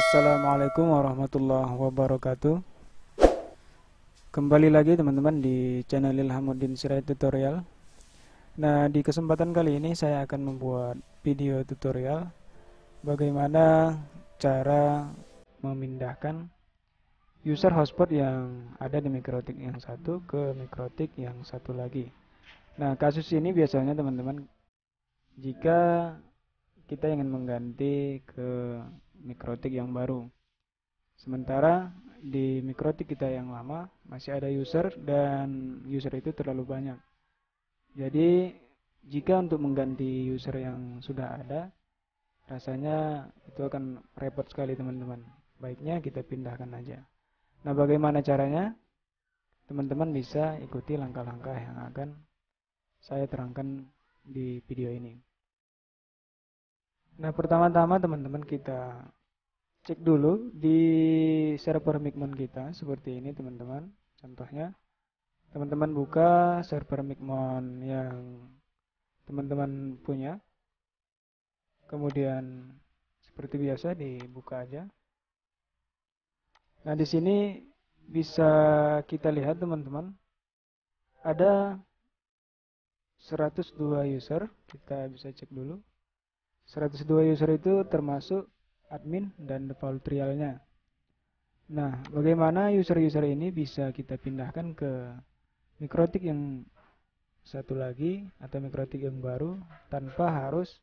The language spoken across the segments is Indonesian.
Assalamualaikum warahmatullahi wabarakatuh. Kembali lagi teman-teman di channel Ilhamuddin Sirait Tutorial. Nah, di kesempatan kali ini saya akan membuat video tutorial bagaimana cara memindahkan user hotspot yang ada di mikrotik yang satu ke mikrotik yang satu lagi. Nah, kasus ini biasanya teman-teman jika kita ingin mengganti ke mikrotik yang baru, sementara di mikrotik kita yang lama masih ada user dan user itu terlalu banyak. Jadi jika untuk mengganti user yang sudah ada, rasanya itu akan repot sekali teman-teman. Baiknya kita pindahkan aja. Nah, bagaimana caranya? Teman-teman bisa ikuti langkah-langkah yang akan saya terangkan di video ini. Nah, pertama-tama teman-teman kita cek dulu di server Migmon kita seperti ini teman-teman. Contohnya, teman-teman buka server Migmon yang teman-teman punya. Kemudian seperti biasa dibuka aja. Nah, di sini bisa kita lihat teman-teman ada 102 user. Kita bisa cek dulu. 102 user itu termasuk admin dan default trialnya. Nah, bagaimana user-user ini bisa kita pindahkan ke mikrotik yang satu lagi atau mikrotik yang baru tanpa harus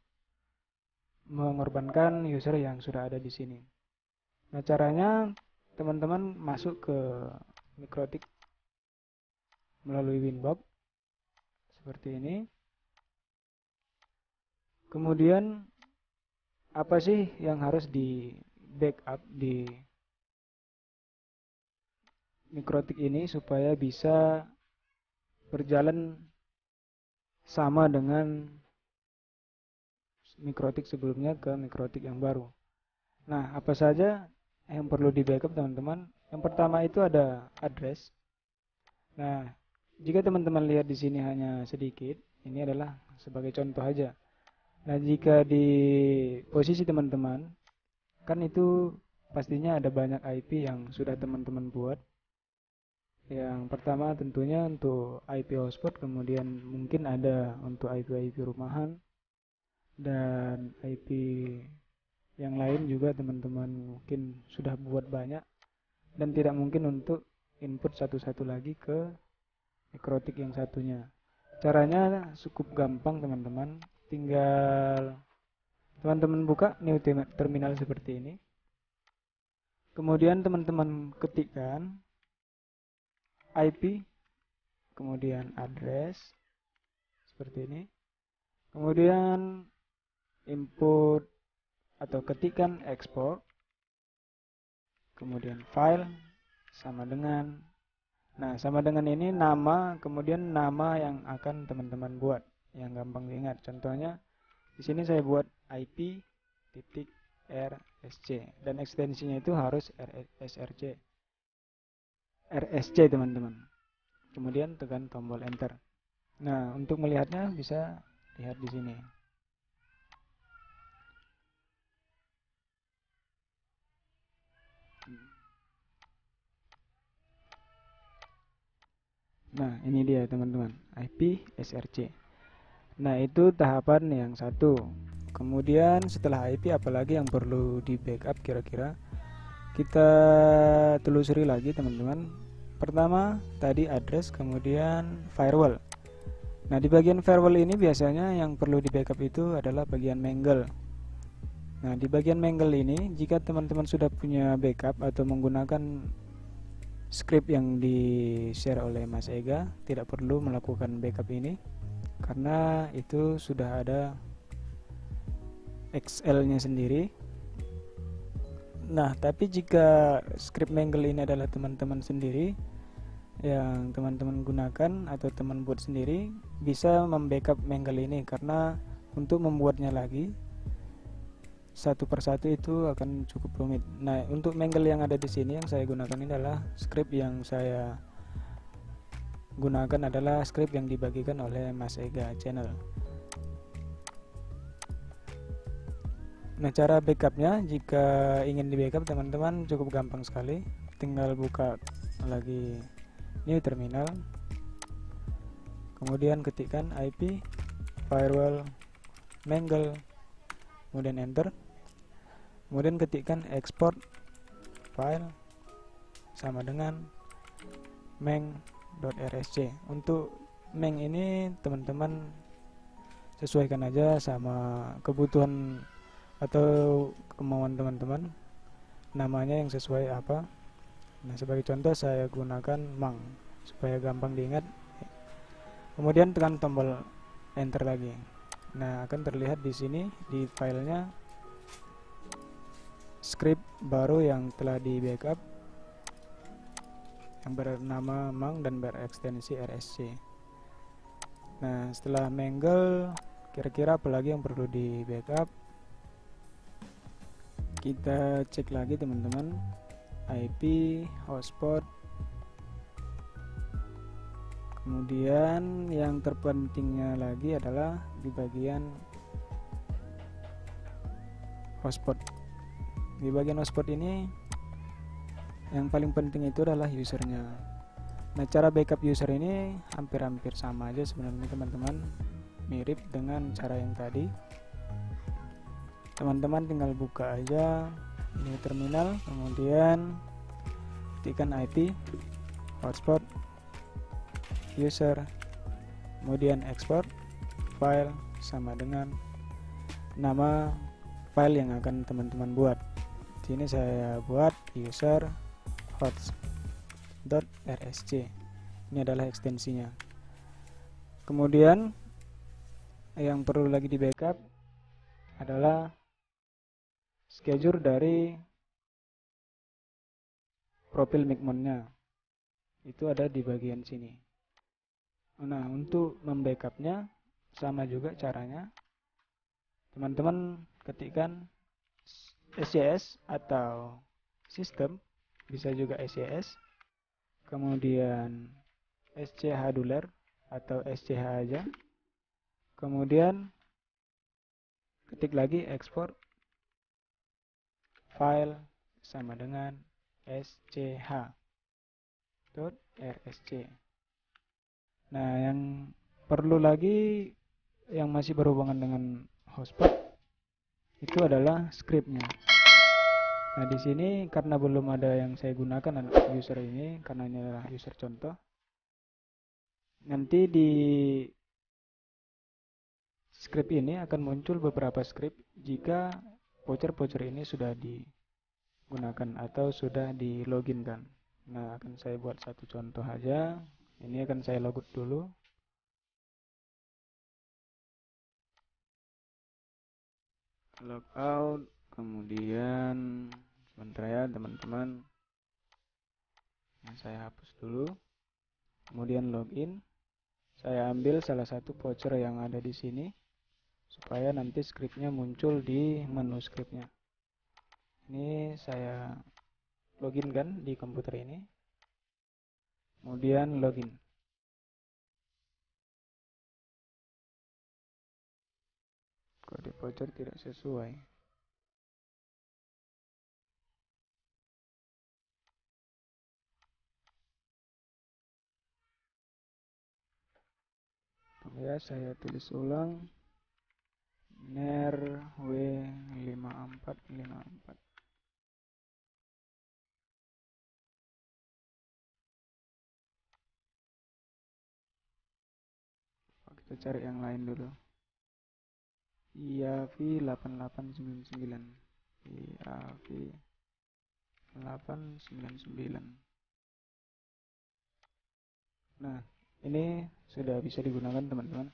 mengorbankan user yang sudah ada di sini. Nah, caranya teman-teman masuk ke mikrotik melalui Winbox seperti ini. Kemudian apa sih yang harus di backup di mikrotik ini supaya bisa berjalan sama dengan mikrotik sebelumnya ke mikrotik yang baru. Nah, apa saja yang perlu di backup teman-teman? Yang pertama itu ada address. Nah, jika teman-teman lihat di sini hanya sedikit, ini adalah sebagai contoh aja. Nah, jika di posisi teman-teman, kan itu pastinya ada banyak IP yang sudah teman-teman buat. Yang pertama tentunya untuk IP hotspot, kemudian mungkin ada untuk IP-IP rumahan, dan IP yang lain juga teman-teman mungkin sudah buat banyak, dan tidak mungkin untuk input satu-satu lagi ke mikrotik yang satunya. Caranya cukup gampang teman-teman. Tinggal teman-teman buka new terminal seperti ini. Kemudian teman-teman ketikkan IP, kemudian address seperti ini. Kemudian input atau ketikkan export. Kemudian file sama dengan, nah sama dengan ini nama, kemudian nama yang akan teman-teman buat yang gampang diingat. Contohnya di sini saya buat IP.RSC dan ekstensinya itu harus RSC teman-teman. Kemudian tekan tombol enter. Nah, untuk melihatnya bisa lihat di sini. Nah, ini dia teman-teman, IP SRC. Nah, itu tahapan yang satu. Kemudian setelah IP apalagi yang perlu di backup kira-kira? Kita telusuri lagi teman-teman. Pertama tadi address, kemudian firewall. Nah, di bagian firewall ini biasanya yang perlu di backup itu adalah bagian mangle. Nah, di bagian mangle ini jika teman-teman sudah punya backup atau menggunakan script yang di share oleh Mas Ega, tidak perlu melakukan backup ini karena itu sudah ada XL-nya sendiri. Nah, tapi jika script mangle ini adalah teman-teman sendiri yang teman-teman gunakan atau teman buat sendiri, bisa membackup mangle ini karena untuk membuatnya lagi satu persatu itu akan cukup rumit. Nah, untuk mangle yang ada di sini yang saya gunakan ini adalah script yang saya gunakan adalah script yang dibagikan oleh Mas Ega channel. Nah, cara backupnya jika ingin di backup teman-teman cukup gampang sekali, tinggal buka lagi new terminal, kemudian ketikkan IP firewall mangle, kemudian enter, kemudian ketikkan export file sama dengan meng.rsc. Untuk meng ini teman-teman sesuaikan aja sama kebutuhan atau kemauan teman-teman, namanya yang sesuai apa. Nah, sebagai contoh saya gunakan mang supaya gampang diingat. Kemudian tekan tombol enter lagi. Nah, akan terlihat di sini di filenya script baru yang telah di backup yang bernama mang dan berekstensi rsc. Nah, setelah mangle, kira-kira apa lagi yang perlu di backup? Kita cek lagi teman-teman, IP, hotspot, kemudian yang terpentingnya lagi adalah di bagian hotspot. Di bagian hotspot ini yang paling penting itu adalah usernya. Nah, cara backup user ini hampir-hampir sama aja sebenarnya teman-teman, mirip dengan cara yang tadi. Teman-teman tinggal buka aja ini terminal, kemudian ketikkan IP, hotspot, user, kemudian export file sama dengan nama file yang akan teman-teman buat. Di sini saya buat user host.rsc. Ini adalah ekstensinya. Kemudian yang perlu lagi di backup adalah schedule dari profil micmonnya, itu ada di bagian sini. Nah, untuk membackupnya sama juga caranya, teman-teman ketikkan SCS atau sistem, bisa juga SCS, kemudian schduler atau SCH aja, kemudian ketik lagi export file sama dengan sch.rsc. Nah, yang perlu lagi yang masih berhubungan dengan hotspot itu adalah scriptnya. Nah, di sini karena belum ada yang saya gunakan user ini, karena ini adalah user contoh. Nanti di script ini akan muncul beberapa script jika voucher-voucher ini sudah digunakan atau sudah di login kan. Nah, akan saya buat satu contoh aja. Ini akan saya logout dulu. Logout, kemudian sebentar ya teman-teman. Saya hapus dulu. Kemudian login. Saya ambil salah satu voucher yang ada di sini supaya nanti scriptnya muncul di menu scriptnya. Ini saya login kan di komputer ini. Kemudian login. Kode voucher tidak sesuai. Ya, saya tulis ulang. NER W5454. Kita cari yang lain dulu. IAV 8899. IAV 899. Nah, ini sudah bisa digunakan teman-teman.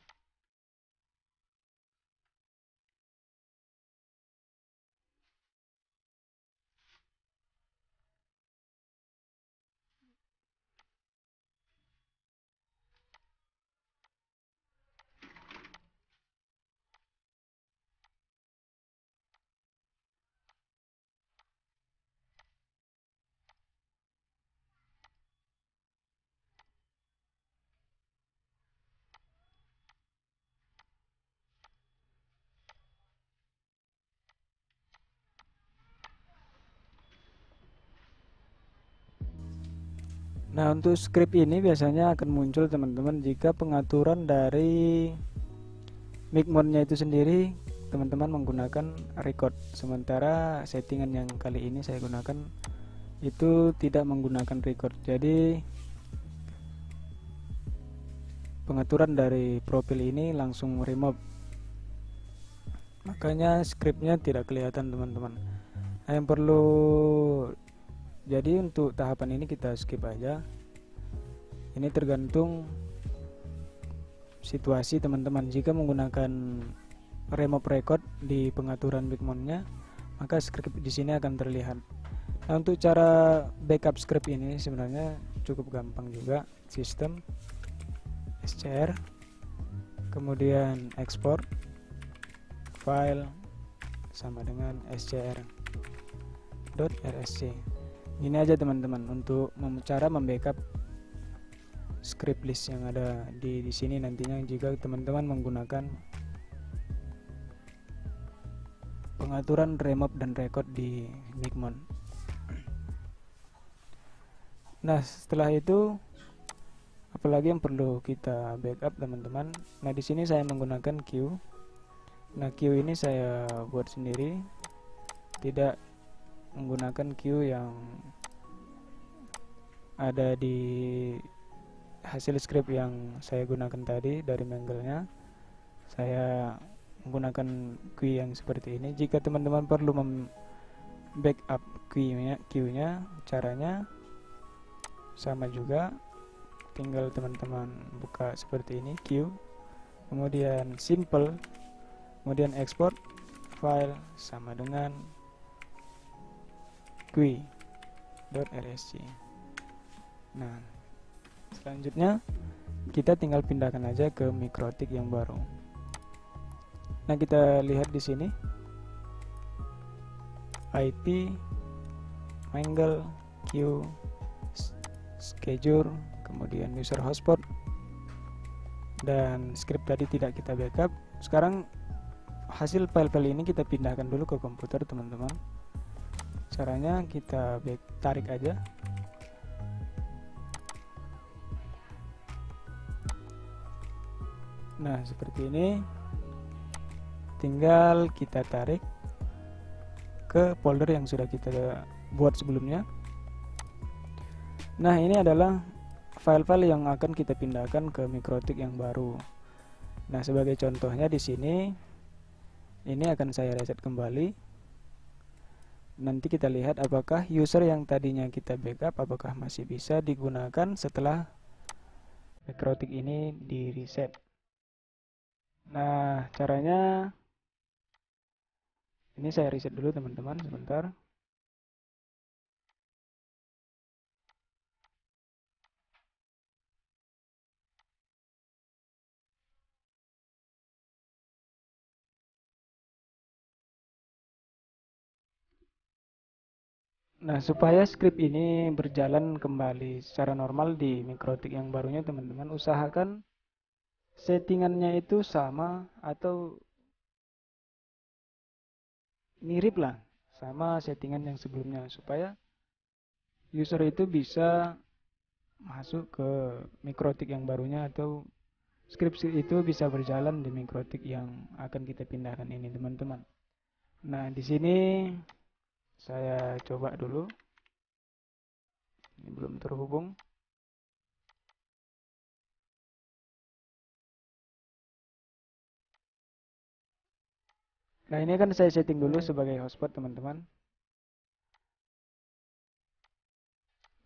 Nah, untuk script ini biasanya akan muncul teman-teman jika pengaturan dari mic mode-nya itu sendiri teman-teman menggunakan record, sementara settingan yang kali ini saya gunakan itu tidak menggunakan record. Jadi pengaturan dari profil ini langsung remove, makanya scriptnya tidak kelihatan teman-teman. Nah, yang perlu, jadi untuk tahapan ini kita skip aja. Ini tergantung situasi teman-teman. Jika menggunakan remove record di pengaturan background-nya, maka script di sini akan terlihat. Nah, untuk cara backup script ini sebenarnya cukup gampang juga. Sistem SCR, kemudian export file sama dengan scr.rsc. Ini aja teman-teman untuk cara membackup script list yang ada di sini nantinya jika teman-teman menggunakan pengaturan remove dan record di Micmon. Nah, setelah itu apalagi yang perlu kita backup teman-teman. Nah, di sini saya menggunakan queue. Nah, queue ini saya buat sendiri, tidak menggunakan queue yang ada di hasil script yang saya gunakan tadi dari Mangle-nya. Saya menggunakan queue yang seperti ini. Jika teman-teman perlu backup queue-nya, caranya sama juga, tinggal teman-teman buka seperti ini queue, kemudian simple, kemudian export file sama dengan queue.rsc. Nah, selanjutnya kita tinggal pindahkan aja ke mikrotik yang baru. Nah, kita lihat di sini IP, Mangle, queue, schedule, kemudian user hotspot, dan script tadi tidak kita backup. Sekarang hasil file-file ini kita pindahkan dulu ke komputer teman-teman. Caranya kita tarik aja. Nah, seperti ini. Tinggal kita tarik ke folder yang sudah kita buat sebelumnya. Nah, ini adalah file-file yang akan kita pindahkan ke mikrotik yang baru. Nah, sebagai contohnya di sini, ini akan saya reset kembali. Nanti kita lihat apakah user yang tadinya kita backup apakah masih bisa digunakan setelah mikrotik ini di reset. Nah, caranya ini saya reset dulu teman-teman sebentar. Nah, supaya script ini berjalan kembali secara normal di mikrotik yang barunya teman-teman, usahakan settingannya itu sama atau mirip lah sama settingan yang sebelumnya, supaya user itu bisa masuk ke mikrotik yang barunya atau script itu bisa berjalan di mikrotik yang akan kita pindahkan ini teman-teman. Nah, di sini saya coba dulu. Ini belum terhubung. Nah, ini kan saya setting dulu sebagai hotspot teman-teman,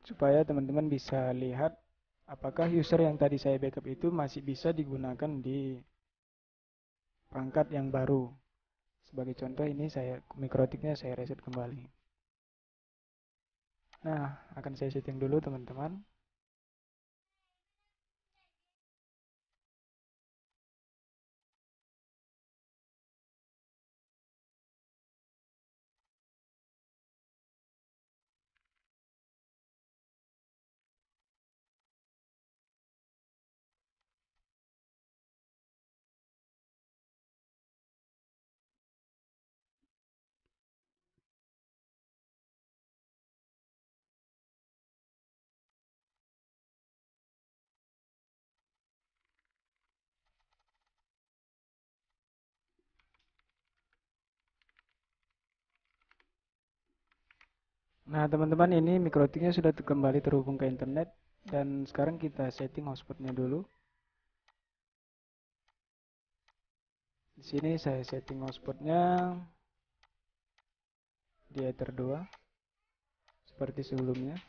supaya teman-teman bisa lihat apakah user yang tadi saya backup itu masih bisa digunakan di perangkat yang baru. Sebagai contoh ini saya mikrotiknya saya reset kembali. Nah, akan saya setting dulu teman-teman. Nah, teman-teman, ini MikroTiknya sudah kembali terhubung ke internet dan sekarang kita setting hotspotnya dulu. Di sini saya setting hotspotnya di Ether 2 seperti sebelumnya.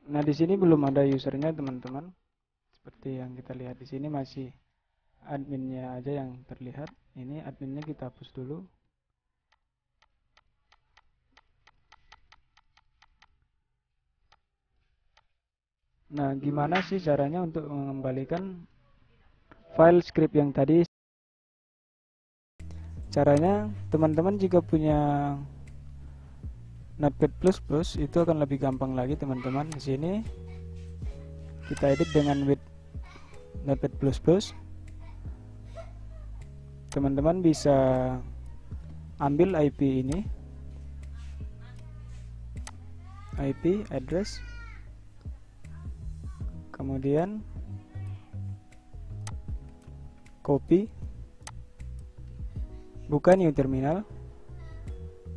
Nah, di sini belum ada usernya, teman-teman. Seperti yang kita lihat di sini masih adminnya aja yang terlihat. Ini adminnya kita hapus dulu. Nah, gimana sih caranya untuk mengembalikan file script yang tadi? Caranya, teman-teman jika punya Notepad++ itu akan lebih gampang lagi, teman-teman. Di sini kita edit dengan with Notepad++. Teman-teman bisa ambil IP ini, IP address, kemudian copy, buka new terminal,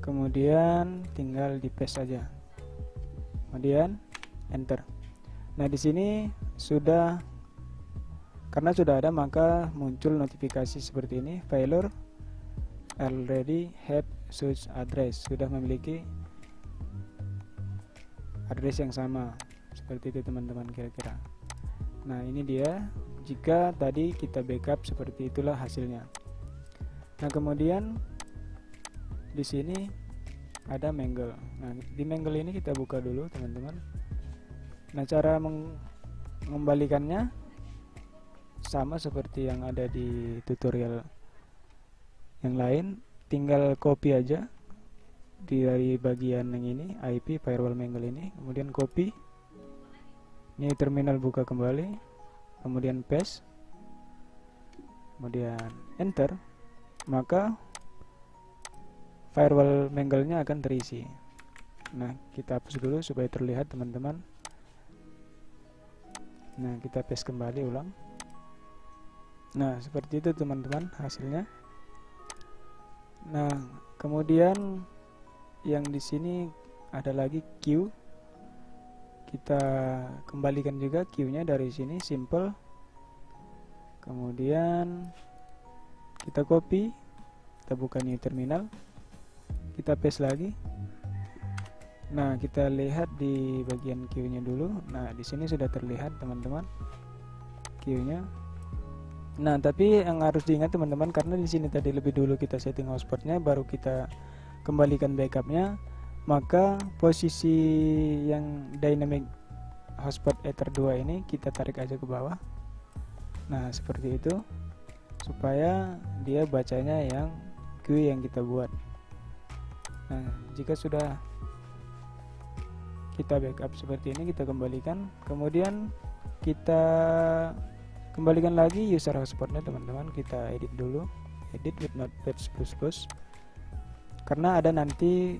kemudian tinggal di paste saja, kemudian enter. Nah, di sini karena sudah ada, maka muncul notifikasi seperti ini, failure already have such address, sudah memiliki address yang sama. Seperti itu, teman-teman, kira-kira. Nah, ini dia. Jika tadi kita backup, seperti itulah hasilnya. Nah, kemudian di sini ada Mangle. Nah, di Mangle ini kita buka dulu, teman-teman. Nah, cara mengembalikannya sama seperti yang ada di tutorial yang lain, tinggal copy aja dari bagian yang ini, IP firewall Mangle ini, kemudian copy, new terminal, buka kembali, kemudian paste, kemudian enter, maka firewall Mangle-nya akan terisi. Nah, kita hapus dulu supaya terlihat, teman-teman. Nah, kita paste kembali ulang. Nah, seperti itu, teman-teman, hasilnya. Nah, kemudian yang di sini ada lagi queue. Kita kembalikan juga queue-nya dari sini, simple. Kemudian kita copy, kita buka new terminal, kita paste lagi. Nah, kita lihat di bagian queue-nya dulu. Nah, di sini sudah terlihat, teman-teman, queue-nya. Nah, tapi yang harus diingat, teman-teman, karena di sini tadi lebih dulu kita setting hotspotnya, baru kita kembalikan backupnya, maka posisi yang dynamic hotspot Ether 2 ini kita tarik aja ke bawah. Nah, seperti itu, supaya dia bacanya yang queue yang kita buat. Nah, jika sudah kita backup seperti ini, kita kembalikan, kemudian kita kembalikan lagi user hotspotnya, teman-teman. Kita edit dulu, edit with Notepad++, karena ada nanti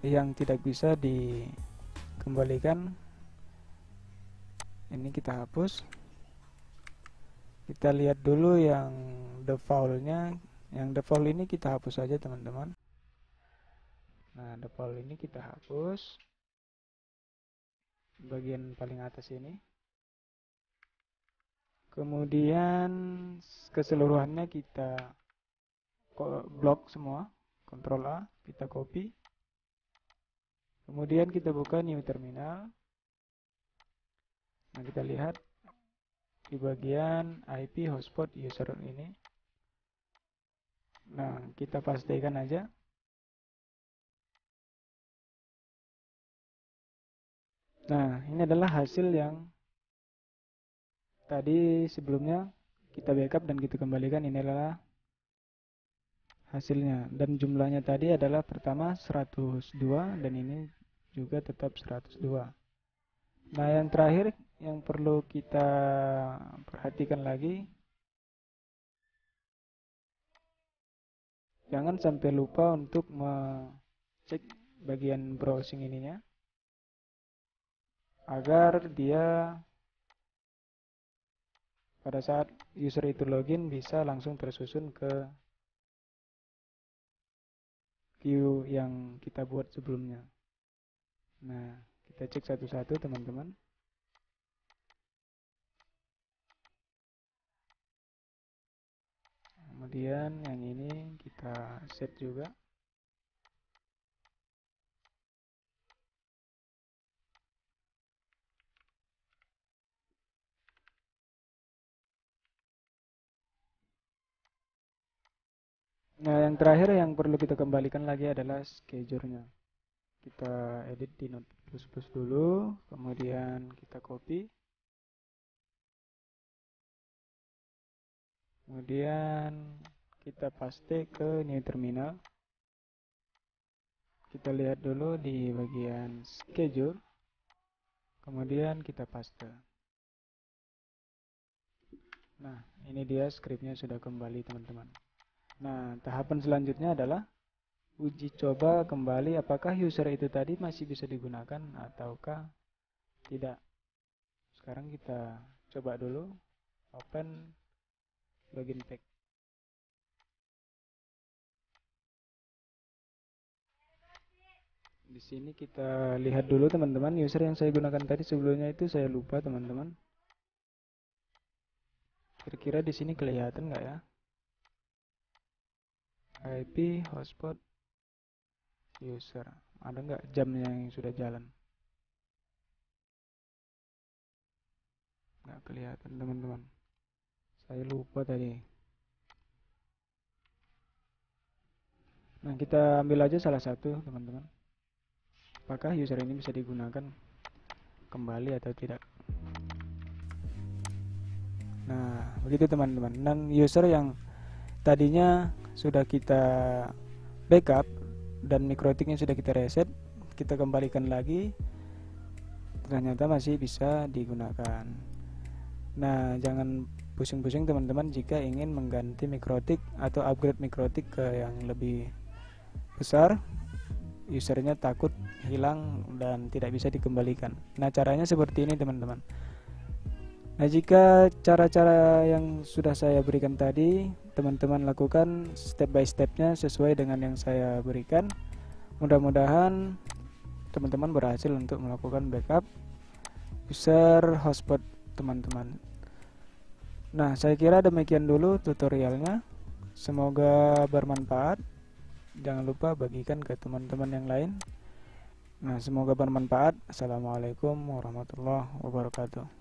yang tidak bisa dikembalikan. Ini kita hapus. Kita lihat dulu yang default-nya. Yang default ini kita hapus saja, teman-teman. Nah, default ini kita hapus bagian paling atas ini. Kemudian keseluruhannya kita blok semua, Ctrl A, kita copy. Kemudian kita buka new terminal. Nah, kita lihat di bagian IP hotspot user ini. Nah, kita pastikan aja. Nah, ini adalah hasil yang tadi sebelumnya kita backup dan kita kembalikan. Ini adalah hasilnya, dan jumlahnya tadi adalah pertama 102 dan ini juga tetap 102. Nah, yang terakhir yang perlu kita perhatikan lagi, jangan sampai lupa untuk cek bagian browsing ininya agar dia pada saat user itu login bisa langsung tersusun ke view yang kita buat sebelumnya. Nah, kita cek satu-satu teman-teman. Kemudian yang ini kita set juga. Nah, yang terakhir yang perlu kita kembalikan lagi adalah schedule-nya. Kita edit di Notepad+ dulu, kemudian kita copy. Kemudian kita paste ke new terminal. Kita lihat dulu di bagian schedule. Kemudian kita paste. Nah, ini dia scriptnya sudah kembali teman-teman. Nah, tahapan selanjutnya adalah uji coba kembali apakah user itu tadi masih bisa digunakan ataukah tidak. Sekarang kita coba dulu open login page. Di sini kita lihat dulu teman-teman, user yang saya gunakan tadi sebelumnya itu saya lupa teman-teman. Kira-kira di sini kelihatan nggak ya? IP hotspot user. Ada nggak jamnya yang sudah jalan? Nggak kelihatan teman-teman. Saya lupa tadi. Nah, kita ambil aja salah satu teman-teman. Apakah user ini bisa digunakan kembali atau tidak? Nah, begitu teman-teman. Dan user yang tadinya sudah kita backup dan mikrotiknya sudah kita reset, kita kembalikan lagi, ternyata masih bisa digunakan. Nah, jangan pusing-pusing teman-teman jika ingin mengganti mikrotik atau upgrade mikrotik ke yang lebih besar, usernya takut hilang dan tidak bisa dikembalikan. Nah, caranya seperti ini teman-teman. Nah, jika cara-cara yang sudah saya berikan tadi teman-teman lakukan step by stepnya sesuai dengan yang saya berikan, mudah-mudahan teman-teman berhasil untuk melakukan backup user hotspot teman-teman. Nah, saya kira demikian dulu tutorialnya. Semoga bermanfaat. Jangan lupa bagikan ke teman-teman yang lain. Nah, semoga bermanfaat. Assalamualaikum warahmatullahi wabarakatuh.